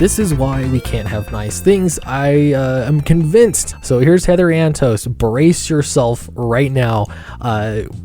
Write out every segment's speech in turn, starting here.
This is why we can't have nice things. I am convinced. So here's Heather Antos. Brace yourself right now.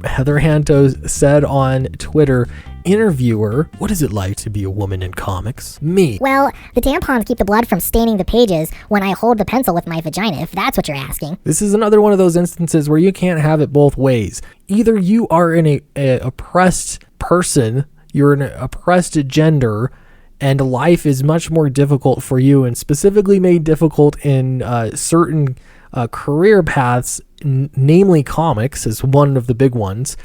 Heather Antos said on Twitter, interviewer, what is it like to be a woman in comics? Me. Well, the tampons keep the blood from staining the pages when I hold the pencil with my vagina, if that's what you're asking. This is another one of those instances where you can't have it both ways. Either you are an oppressed person, you're an oppressed gender, and life is much more difficult for you, and specifically made difficult in certain career paths, namely comics is one of the big ones.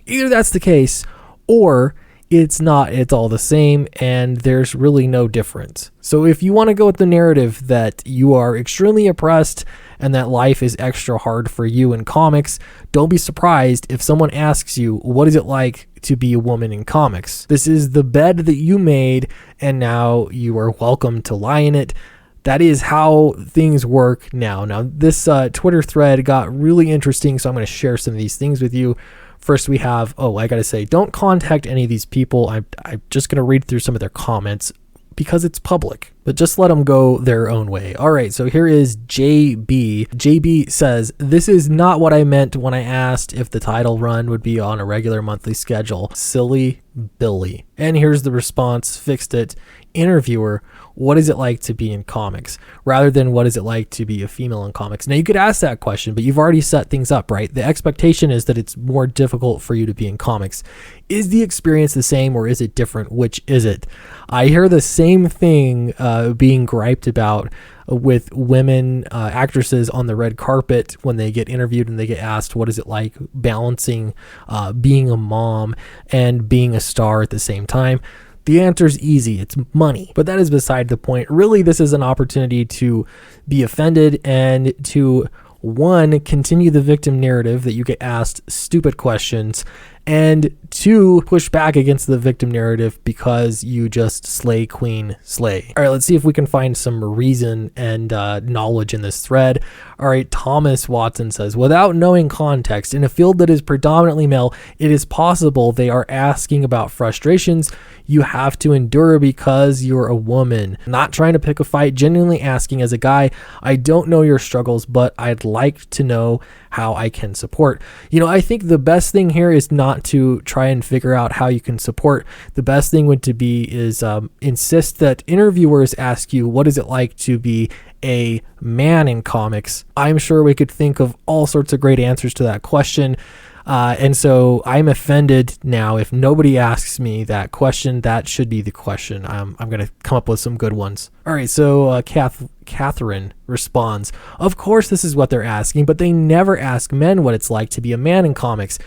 Either that's the case, or it's not, it's all the same, and there's really no difference. So if you want to go with the narrative that you are extremely oppressed and that life is extra hard for you in comics, don't be surprised if someone asks you, what is it like to be a woman in comics? This is the bed that you made, and now you are welcome to lie in it. That is how things work now. Now, this Twitter thread got really interesting, so I'm going to share some of these things with you. First, we have, I got to say, don't contact any of these people. I'm just going to read through some of their comments because it's public, but just let them go their own way. All right, so here is JB. JB says, this is not what I meant when I asked if the title run would be on a regular monthly schedule. Silly Billy. And here's the response, fixed it. Interviewer, what is it like to be in comics? Rather than what is it like to be a female in comics? Now you could ask that question, but you've already set things up, right? The expectation is that it's more difficult for you to be in comics. Is the experience the same or is it different? Which is it? I hear the same thing being griped about with women actresses on the red carpet when they get interviewed and they get asked, what is it like balancing being a mom and being a star at the same time? The answer is easy. It's money. But that is beside the point. Really, this is an opportunity to be offended and to, one, continue the victim narrative that you get asked stupid questions, and two, push back against the victim narrative because you just slay queen slay. All right, let's see if we can find some reason and knowledge in this thread. All right, Thomas Watson says, without knowing context, in a field that is predominantly male, it is possible they are asking about frustrations you have to endure because you're a woman. Not trying to pick a fight, genuinely asking as a guy, I don't know your struggles, but I'd like to know how I can support. I think the best thing here is not to try and figure out how you can support. The best thing would to be is insist that interviewers ask you, what is it like to be a man in comics? I'm sure we could think of all sorts of great answers to that question. And so I'm offended now. If nobody asks me that question, that should be the question. I'm going to come up with some good ones. All right. So Catherine responds, of course, this is what they're asking, but they never ask men what it's like to be a man in comics.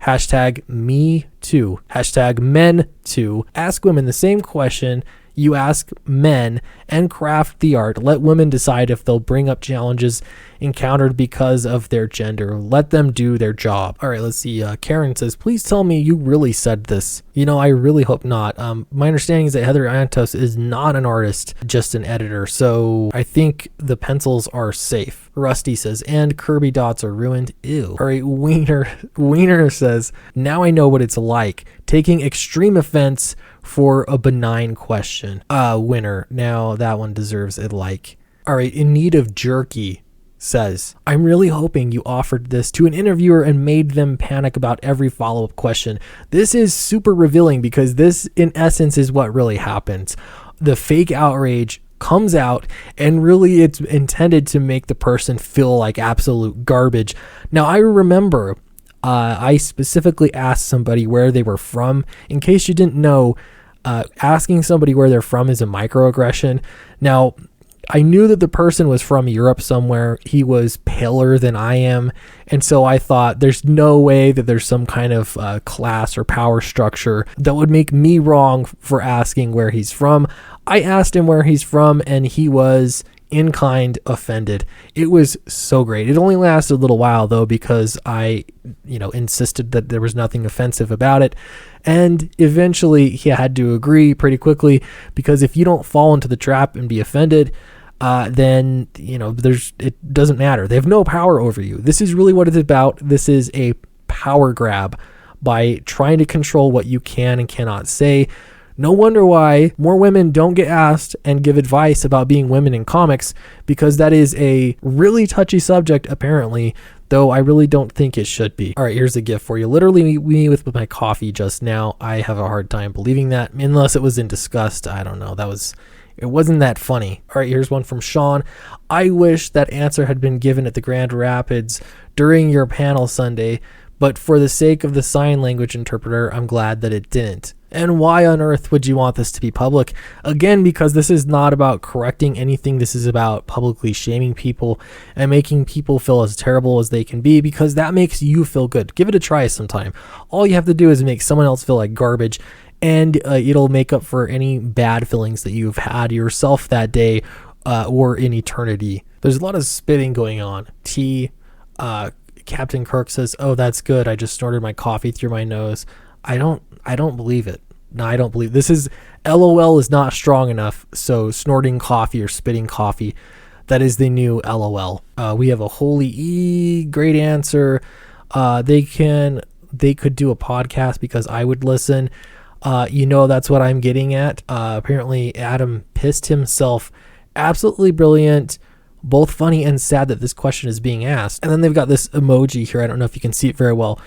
Hashtag me too. Hashtag men too. Ask women the same question you ask men and craft the art. Let women decide if they'll bring up challenges encountered because of their gender. Let them do their job. All right, let's see. Karen says, please tell me you really said this. I really hope not. My understanding is that Heather Antos is not an artist, just an editor. So I think the pencils are safe. Rusty says, and Kirby dots are ruined. Ew. All right, Wiener says, now I know what it's like. Taking extreme offense for a benign question. Winner. Now that one deserves a like. All right, In Need of Jerky says, I'm really hoping you offered this to an interviewer and made them panic about every follow-up question. This is super revealing because this, in essence, is what really happens. The fake outrage comes out and really it's intended to make the person feel like absolute garbage. Now, I remember I specifically asked somebody where they were from. In case you didn't know, asking somebody where they're from is a microaggression. Now, I knew that the person was from Europe somewhere. He was paler than I am. And so I thought there's no way that there's some kind of class or power structure that would make me wrong for asking where he's from. I asked him where he's from and he was in kind offended. It was so great. It only lasted a little while though, because I, insisted that there was nothing offensive about it. And eventually he had to agree pretty quickly, because if you don't fall into the trap and be offended, then, it doesn't matter. They have no power over you. This is really what it's about. This is a power grab by trying to control what you can and cannot say. No wonder why more women don't get asked and give advice about being women in comics, because that is a really touchy subject, apparently, though I really don't think it should be. All right, here's a gift for you. Literally, me with my coffee just now. I have a hard time believing that, unless it was in disgust. I don't know. It wasn't that funny. All right, here's one from Sean. I wish that answer had been given at the Grand Rapids during your panel Sunday, but for the sake of the sign language interpreter, I'm glad that it didn't. And why on earth would you want this to be public? Again, because this is not about correcting anything. This is about publicly shaming people and making people feel as terrible as they can be, because that makes you feel good. Give it a try sometime. All you have to do is make someone else feel like garbage, and it'll make up for any bad feelings that you've had yourself that day or in eternity. There's a lot of spitting going on. Captain Kirk says, "Oh, that's good. I just snorted my coffee through my nose." I don't believe it. No, I don't believe this is LOL is not strong enough. So snorting coffee or spitting coffee, that is the new LOL. We have a Holy E. Great answer. They could do a podcast because I would listen. That's what I'm getting at. Apparently Adam pissed himself. Absolutely brilliant. Both funny and sad that this question is being asked. And then they've got this emoji here. I don't know if you can see it very well.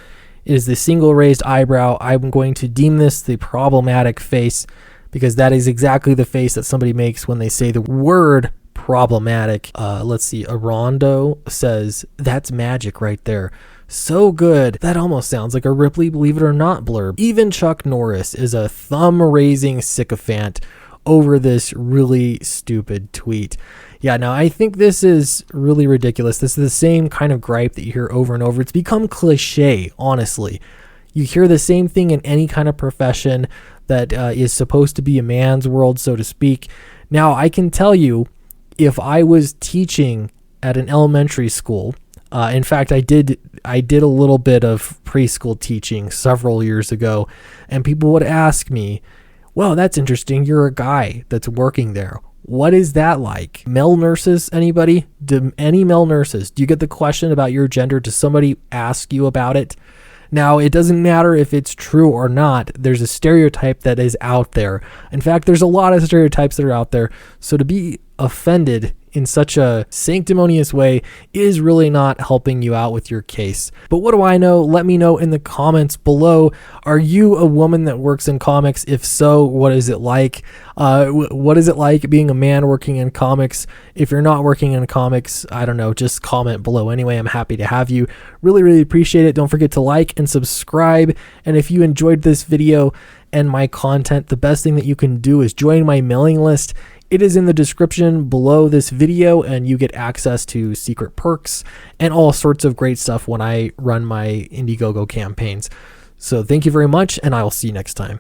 It is the single raised eyebrow. I'm going to deem this the problematic face, because that is exactly the face that somebody makes when they say the word problematic. Let's see. Arondo says, that's magic right there. So good. That almost sounds like a Ripley Believe It or Not blurb. Even Chuck Norris is a thumb-raising sycophant over this really stupid tweet. Yeah, now I think this is really ridiculous. This is the same kind of gripe that you hear over and over. It's become cliche, honestly. You hear the same thing in any kind of profession that is supposed to be a man's world, so to speak. Now, I can tell you, if I was teaching at an elementary school, in fact, I did a little bit of preschool teaching several years ago, and people would ask me, well, that's interesting. You're a guy that's working there. What is that like? Male nurses, anybody? Any male nurses? Do you get the question about your gender? Does somebody ask you about it? Now, it doesn't matter if it's true or not. There's a stereotype that is out there. In fact, there's a lot of stereotypes that are out there. So to be offended in such a sanctimonious way is really not helping you out with your case. But what do I know? Let me know in the comments below. Are you a woman that works in comics? If so, what is it like? What is it like being a man working in comics? If you're not working in comics, I don't know, just comment below. Anyway, I'm happy to have you. Really, really appreciate it. Don't forget to like and subscribe. And if you enjoyed this video and my content, the best thing that you can do is join my mailing list. It is in the description below this video, and you get access to secret perks and all sorts of great stuff when I run my Indiegogo campaigns. So thank you very much, and I will see you next time.